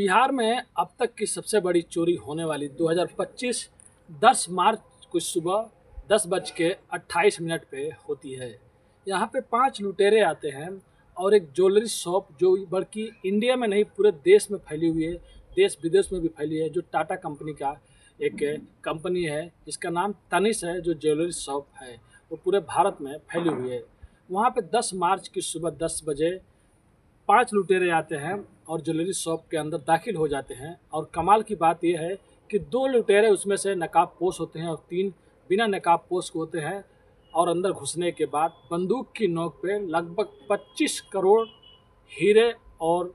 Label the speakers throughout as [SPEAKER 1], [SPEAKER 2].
[SPEAKER 1] बिहार में अब तक की सबसे बड़ी चोरी होने वाली 2025 10 मार्च को सुबह 10:28 पे होती है। यहाँ पे 5 लुटेरे आते हैं और एक ज्वेलरी शॉप जो बल्कि इंडिया में नहीं पूरे देश में फैली हुई है, देश विदेश में भी फैली है, जो टाटा कंपनी का एक कंपनी है जिसका नाम तनिष्क है, जो ज्वेलरी शॉप है वो पूरे भारत में फैली हुई है। वहाँ पे 10 मार्च की सुबह 10 बजे 5 लुटेरे आते हैं और ज्वेलरी शॉप के अंदर दाखिल हो जाते हैं। और कमाल की बात यह है कि 2 लुटेरे उसमें से नकाबपोश होते हैं और 3 बिना नकाबपोश होते हैं। और अंदर घुसने के बाद बंदूक की नोक पे लगभग 25 करोड़ हीरे और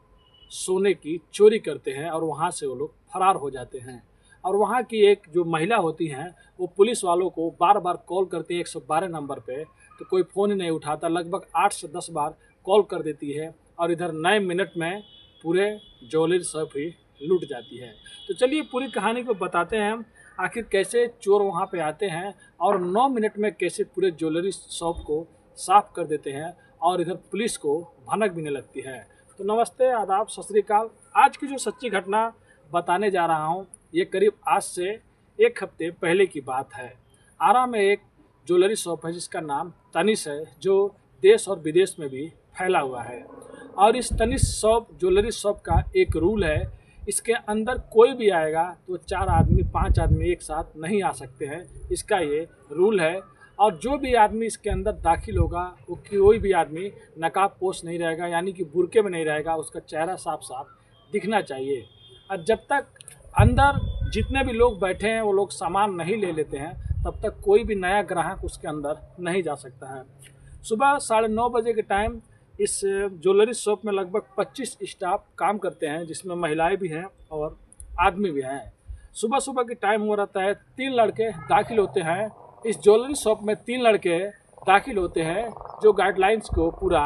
[SPEAKER 1] सोने की चोरी करते हैं और वहाँ से वो लोग फरार हो जाते हैं। और वहाँ की एक जो महिला होती हैं वो पुलिस वालों को बार बार कॉल करती है 112 नंबर पे, तो कोई फ़ोन ही नहीं उठाता। लगभग 8 से 10 बार कॉल कर देती है और इधर 9 मिनट में पूरे ज्वेलरी शॉप ही लूट जाती है। तो चलिए पूरी कहानी को बताते हैं हम, आखिर कैसे चोर वहाँ पे आते हैं और 9 मिनट में कैसे पूरे ज्वेलरी शॉप को साफ कर देते हैं और इधर पुलिस को भनक भी नहीं लगती है। तो नमस्ते, आदाब, सत श्री अकाल। आज की जो सच्ची घटना बताने जा रहा हूँ ये करीब आज से 1 हफ्ते पहले की बात है। आरा में एक ज्वेलरी शॉप है जिसका नाम तनिष्क है, जो देश और विदेश में भी फैला हुआ है। और इस तनिष्क ज्वेलरी शॉप का एक रूल है, इसके अंदर कोई भी आएगा तो 4 आदमी 5 आदमी एक साथ नहीं आ सकते हैं, इसका ये रूल है। और जो भी आदमी इसके अंदर दाखिल होगा वो कोई भी आदमी नकाबपोश नहीं रहेगा, यानी कि बुर्के में नहीं रहेगा, उसका चेहरा साफ साफ दिखना चाहिए। और जब तक अंदर जितने भी लोग बैठे हैं वो लोग सामान नहीं ले लेते हैं तब तक कोई भी नया ग्राहक उसके अंदर नहीं जा सकता है। सुबह 9:30 बजे के टाइम इस ज्वेलरी शॉप में लगभग 25 स्टाफ काम करते हैं, जिसमें महिलाएं भी हैं और आदमी भी हैं। सुबह सुबह के टाइम हो रहता है, 3 लड़के दाखिल होते हैं इस ज्वेलरी शॉप में। 3 लड़के दाखिल होते हैं जो गाइडलाइंस को पूरा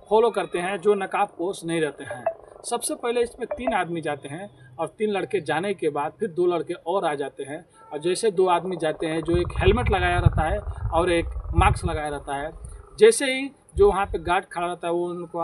[SPEAKER 1] फॉलो करते हैं, जो नकाबपोश नहीं रहते हैं। सबसे पहले इसमें 3 आदमी जाते हैं और 3 लड़के जाने के बाद फिर 2 लड़के और आ जाते हैं। और जैसे 2 आदमी जाते हैं, जो एक हेलमेट लगाया रहता है और एक मास्क लगाया रहता है, जैसे ही जो वहाँ पे गार्ड खड़ा रहता है वो उनको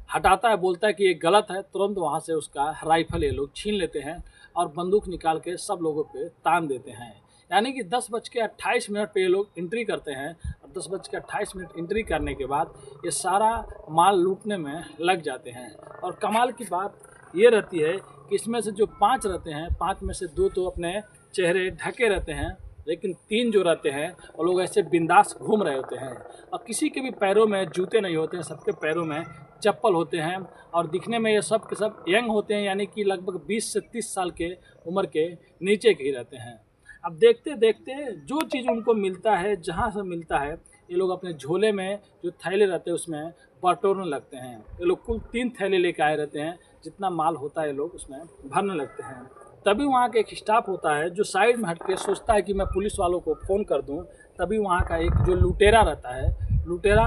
[SPEAKER 1] हटाता है, बोलता है कि ये गलत है, तुरंत वहाँ से उसका राइफल ये लोग छीन लेते हैं और बंदूक निकाल के सब लोगों पे तान देते हैं। यानी कि 10:28 पे ये लोग एंट्री करते हैं और 10:28 एंट्री करने के बाद ये सारा माल लूटने में लग जाते हैं। और कमाल की बात ये रहती है कि इसमें से जो 5 रहते हैं, 5 में से 2 तो अपने चेहरे ढके रहते हैं, लेकिन 3 जो रहते हैं वो लोग ऐसे बिंदास घूम रहे होते हैं। और किसी के भी पैरों में जूते नहीं होते हैं, सबके पैरों में चप्पल होते हैं। और दिखने में ये सब के सब यंग होते हैं, यानी कि लगभग 20 से 30 साल के उम्र के नीचे के ही रहते हैं। अब देखते देखते जो चीज़ उनको मिलता है, जहाँ से मिलता है, ये लोग अपने झोले में जो थैले रहते हैं उसमें बटोरने लगते हैं। ये लोग कुल 3 थैले लेके आए रहते हैं, जितना माल होता है ये लोग उसमें भरने लगते हैं। तभी वहाँ का एक स्टाफ होता है जो साइड में हट के सोचता है कि मैं पुलिस वालों को फ़ोन कर दूँ। तभी वहाँ का एक जो लुटेरा रहता है, लुटेरा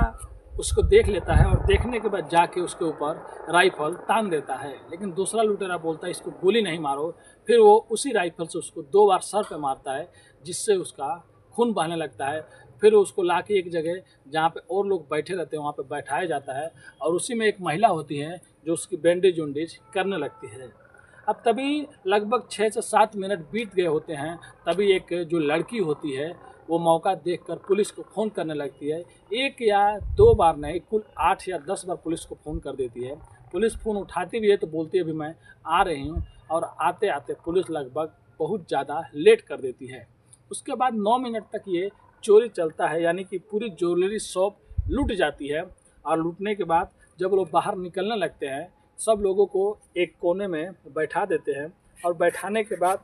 [SPEAKER 1] उसको देख लेता है और देखने के बाद जाके उसके ऊपर राइफल तान देता है। लेकिन दूसरा लुटेरा बोलता है इसको गोली नहीं मारो। फिर वो उसी राइफल से उसको 2 बार सर पे मारता है, जिससे उसका खून बहने लगता है। फिर उसको लाके एक जगह जहाँ पे और लोग बैठे रहते हैं वहाँ पे बैठाया जाता है और उसी में एक महिला होती है जो उसकी बैंडेज उंडेज करने लगती है। अब तभी लगभग 6 से 7 मिनट बीत गए होते हैं, तभी एक जो लड़की होती है वो मौका देखकर पुलिस को फ़ोन करने लगती है। 1 या 2 बार नहीं, कुल 8 या 10 बार पुलिस को फ़ोन कर देती है। पुलिस फ़ोन उठाती भी है तो बोलती है अभी मैं आ रही हूँ, और आते आते पुलिस लगभग बहुत ज़्यादा लेट कर देती है। उसके बाद 9 मिनट तक ये चोरी चलता है, यानी कि पूरी ज्वेलरी शॉप लूट जाती है। और लूटने के बाद जब लोग बाहर निकलने लगते हैं, सब लोगों को एक कोने में बैठा देते हैं और बैठाने के बाद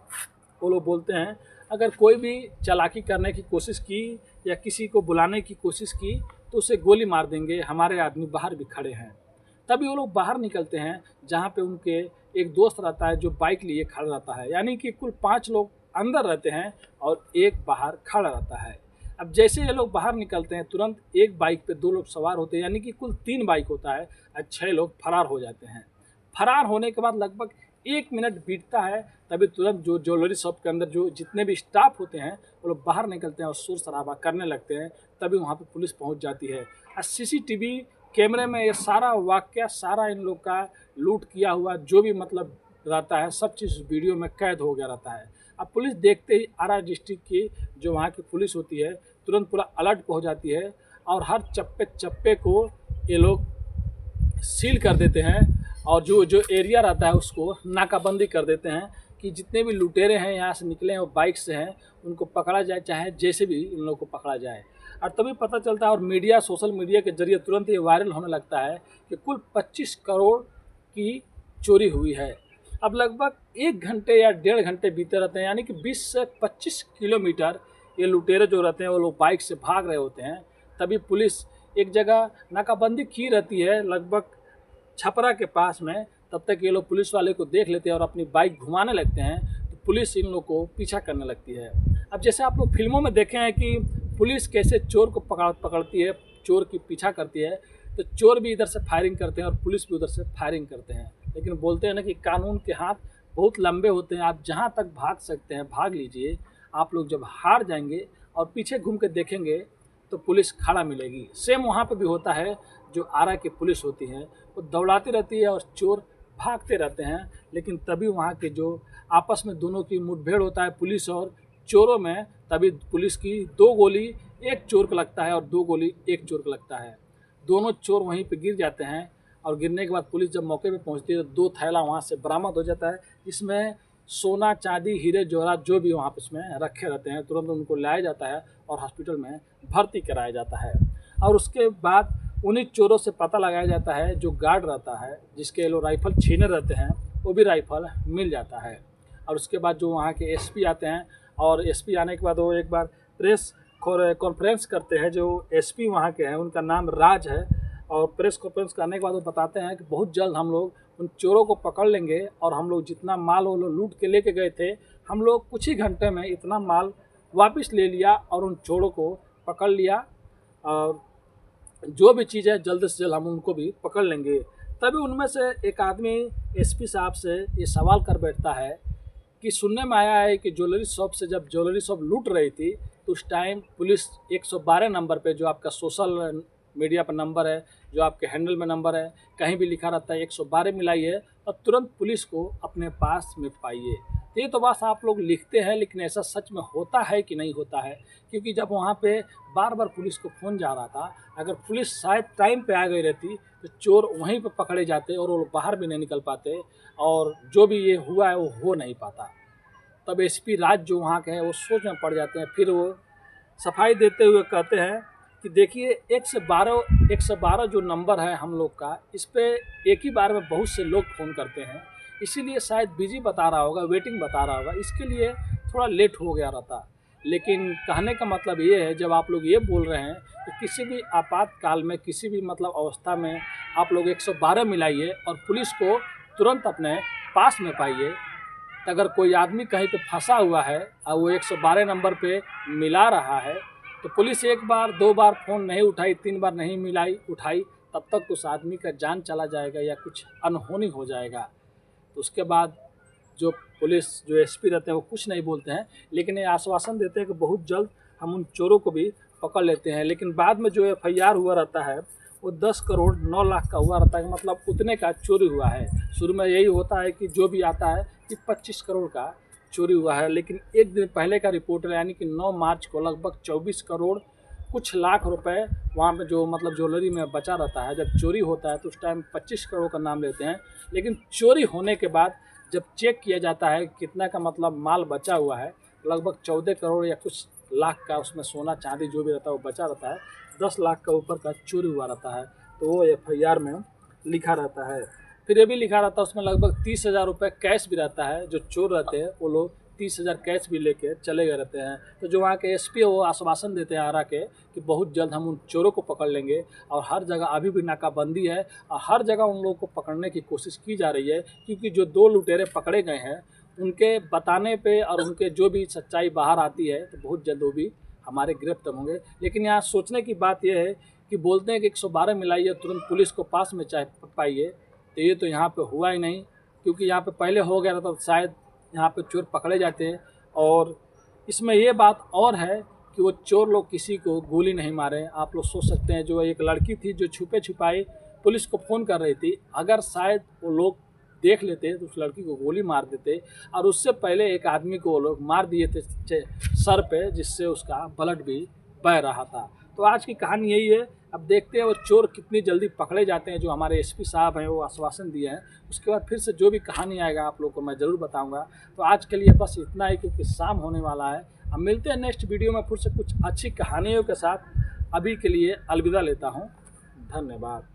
[SPEAKER 1] वो लोग बोलते हैं अगर कोई भी चालाकी करने की कोशिश की या किसी को बुलाने की कोशिश की तो उसे गोली मार देंगे, हमारे आदमी बाहर भी खड़े हैं। तभी वो लोग बाहर निकलते हैं, जहाँ पे उनके एक दोस्त रहता है जो बाइक लिए खड़ा रहता है। यानी कि कुल 5 लोग अंदर रहते हैं और एक बाहर खड़ा रहता है। अब जैसे ये लोग बाहर निकलते हैं, तुरंत एक बाइक पे 2 लोग सवार होते हैं, यानी कि कुल 3 बाइक होता है और 6 लोग फरार हो जाते हैं। फरार होने के बाद लगभग 1 मिनट बीतता है, तभी तुरंत जो ज्वेलरी शॉप के अंदर जो जितने भी स्टाफ होते हैं वो लोग बाहर निकलते हैं और शोर शराबा करने लगते हैं। तभी वहाँ पे पुलिस पहुँच जाती है और सीसीटीवी कैमरे में ये सारा वाक़या, सारा इन लोग का लूट किया हुआ जो भी मतलब रहता है, सब चीज़ वीडियो में कैद हो गया रहता है। अब पुलिस देखते ही आरा डिस्ट्रिक्ट की जो वहाँ की पुलिस होती है तुरंत पूरा अलर्ट हो जाती है और हर चप्पे चप्पे को ये लोग सील कर देते हैं और जो जो एरिया रहता है उसको नाकाबंदी कर देते हैं कि जितने भी लुटेरे हैं यहाँ से निकले हैं और बाइक से हैं उनको पकड़ा जाए, चाहे जैसे भी इन लोगों को पकड़ा जाए। और तभी पता चलता है और मीडिया, सोशल मीडिया के जरिए तुरंत ये वायरल होने लगता है कि कुल 25 करोड़ की चोरी हुई है। अब लगभग 1 घंटे या 1.5 घंटे बीते रहते हैं, यानी कि 20 से 25 किलोमीटर ये लुटेरे जो रहते हैं वो लोग बाइक से भाग रहे होते हैं। तभी पुलिस एक जगह नाकाबंदी की रहती है लगभग छपरा के पास में, तब तक ये लोग पुलिस वाले को देख लेते हैं और अपनी बाइक घुमाने लगते हैं तो पुलिस इन लोग को पीछा करने लगती है। अब जैसे आप लोग फिल्मों में देखे हैं कि पुलिस कैसे चोर को पकड़ती है, चोर की पीछा करती है, तो चोर भी इधर से फायरिंग करते हैं और पुलिस भी उधर से फायरिंग करते हैं। लेकिन बोलते हैं ना कि कानून के हाथ बहुत लंबे होते हैं, आप जहाँ तक भाग सकते हैं भाग लीजिए। आप लोग जब हार जाएंगे और पीछे घूम के देखेंगे तो पुलिस खड़ा मिलेगी। सेम वहाँ पे भी होता है, जो आरा की पुलिस होती है वो दौड़ाती रहती है और चोर भागते रहते हैं। लेकिन तभी वहाँ के जो आपस में दोनों की मुठभेड़ होता है पुलिस और चोरों में, तभी पुलिस की 2 गोली एक चोर को लगता है और 2 गोली एक चोर को लगता है। दोनों चोर वहीं पे गिर जाते हैं और गिरने के बाद पुलिस जब मौके पे पहुंचती है तो 2 थैला वहाँ से बरामद हो जाता है, जिसमें सोना, चांदी, हीरे जवाहरात जो भी वहाँ पे इसमें रखे रहते हैं, तुरंत उनको लाया जाता है और हॉस्पिटल में भर्ती कराया जाता है। और उसके बाद उन्हीं चोरों से पता लगाया जाता है, जो गार्ड रहता है जिसके लोग राइफल छीने रहते हैं वो भी राइफल मिल जाता है। और उसके बाद जो वहाँ के एसपी आते हैं और एसपी आने के बाद वो एक बार प्रेस कॉन्फ्रेंस करते हैं। जो एसपी वहाँ के हैं उनका नाम राज है, और प्रेस कॉन्फ्रेंस करने के बाद वो बताते हैं कि बहुत जल्द हम लोग उन चोरों को पकड़ लेंगे और हम लोग जितना माल वो लोग लूट के लेके गए थे, हम लोग कुछ ही घंटे में इतना माल वापस ले लिया और उन चोरों को पकड़ लिया और जो भी चीज़ है जल्द से जल्द हम उनको भी पकड़ लेंगे। तभी उनमें से एक आदमी एसपी साहब से ये सवाल कर बैठता है कि सुनने में आया है कि ज्वेलरी शॉप से जब ज्वेलरी शॉप लूट रही थी तो उस टाइम पुलिस 112 नंबर पे, जो आपका सोशल मीडिया पर नंबर है, जो आपके हैंडल में नंबर है, कहीं भी लिखा रहता है 112 मिलाइए और तुरंत पुलिस को अपने पास में पाइए। तो ये तो बात आप लोग लिखते हैं, लेकिन ऐसा सच में होता है कि नहीं होता है? क्योंकि जब वहाँ पे बार बार पुलिस को फ़ोन जा रहा था, अगर पुलिस शायद टाइम पे आ गई रहती तो चोर वहीं पे पकड़े जाते और वो लोग बाहर भी नहीं निकल पाते और जो भी ये हुआ है वो हो नहीं पाता। तब एसपी राज जो वहाँ के हैं वो सोच में पड़ जाते हैं। फिर वो सफाई देते हुए कहते हैं कि देखिए 112 जो नंबर है हम लोग का, इस पर एक ही बार में बहुत से लोग फ़ोन करते हैं, इसीलिए शायद बिजी बता रहा होगा, वेटिंग बता रहा होगा, इसके लिए थोड़ा लेट हो गया रहता। लेकिन कहने का मतलब ये है, जब आप लोग ये बोल रहे हैं तो किसी भी आपातकाल में, किसी भी मतलब अवस्था में आप लोग 112 मिलाइए और पुलिस को तुरंत अपने पास में पाइए। अगर कोई आदमी कहीं पे फंसा हुआ है और वो 112 नंबर पे मिला रहा है तो पुलिस 1 बार 2 बार फ़ोन नहीं उठाई, 3 बार नहीं उठाई, तब तक उस आदमी का जान चला जाएगा या कुछ अनहोनी हो जाएगा। तो उसके बाद जो पुलिस, जो एसपी रहते हैं वो कुछ नहीं बोलते हैं, लेकिन ये आश्वासन देते हैं कि बहुत जल्द हम उन चोरों को भी पकड़ लेते हैं। लेकिन बाद में जो FIR हुआ रहता है वो 10 करोड़ 9 लाख का हुआ रहता है, मतलब उतने का चोरी हुआ है। शुरू में यही होता है कि जो भी आता है कि 25 करोड़ का चोरी हुआ है, लेकिन एक दिन पहले का रिपोर्ट है, यानी कि 9 मार्च को लगभग 24 करोड़ कुछ लाख रुपए वहाँ पे जो मतलब ज्वेलरी में बचा रहता है। जब चोरी होता है तो उस टाइम 25 करोड़ का नाम लेते हैं, लेकिन चोरी होने के बाद जब चेक किया जाता है कितना का मतलब माल बचा हुआ है, लगभग 14 करोड़ या कुछ लाख का उसमें सोना चांदी जो भी रहता है वो बचा रहता है। 10 लाख का ऊपर का चोरी हुआ रहता है, तो वो FIR में लिखा रहता है। फिर ये भी लिखा रहता है उसमें लगभग 30,000 रुपये कैश भी रहता है। जो चोर रहते हैं वो लोग 30,000 कैश भी लेके चले गए रहते हैं। तो जो वहाँ के एसपी है वो आश्वासन देते हैं आरा के कि बहुत जल्द हम उन चोरों को पकड़ लेंगे, और हर जगह अभी भी नाकाबंदी है और हर जगह उन लोगों को पकड़ने की कोशिश की जा रही है, क्योंकि जो 2 लुटेरे पकड़े गए हैं उनके बताने पे और उनके जो भी सच्चाई बाहर आती है तो बहुत जल्द वो भी हमारे गिरफ्तार होंगे। लेकिन यहाँ सोचने की बात यह है कि बोलते हैं कि 112 मिलाइए, तुरंत पुलिस को पास में चाहे पाइए, तो ये तो यहाँ पे हुआ ही नहीं, क्योंकि यहाँ पे पहले हो गया था तो शायद यहाँ पे चोर पकड़े जाते हैं। और इसमें ये बात और है कि वो चोर लोग किसी को गोली नहीं मारे। आप लोग सोच सकते हैं, जो एक लड़की थी जो छुपे छुपाए पुलिस को फ़ोन कर रही थी, अगर शायद वो लोग देख लेते तो उस लड़की को गोली मार देते, और उससे पहले एक आदमी को वो लोग मार दिए थे सर पे, जिससे उसका ब्लड भी बह रहा था। तो आज की कहानी यही है। अब देखते हैं वो चोर कितनी जल्दी पकड़े जाते हैं। जो हमारे एसपी साहब हैं वो आश्वासन दिए हैं, उसके बाद फिर से जो भी कहानी आएगा आप लोग को मैं ज़रूर बताऊंगा। तो आज के लिए बस इतना ही, क्योंकि शाम होने वाला है। अब मिलते हैं नेक्स्ट वीडियो में फिर से कुछ अच्छी कहानियों के साथ। अभी के लिए अलविदा लेता हूँ। धन्यवाद।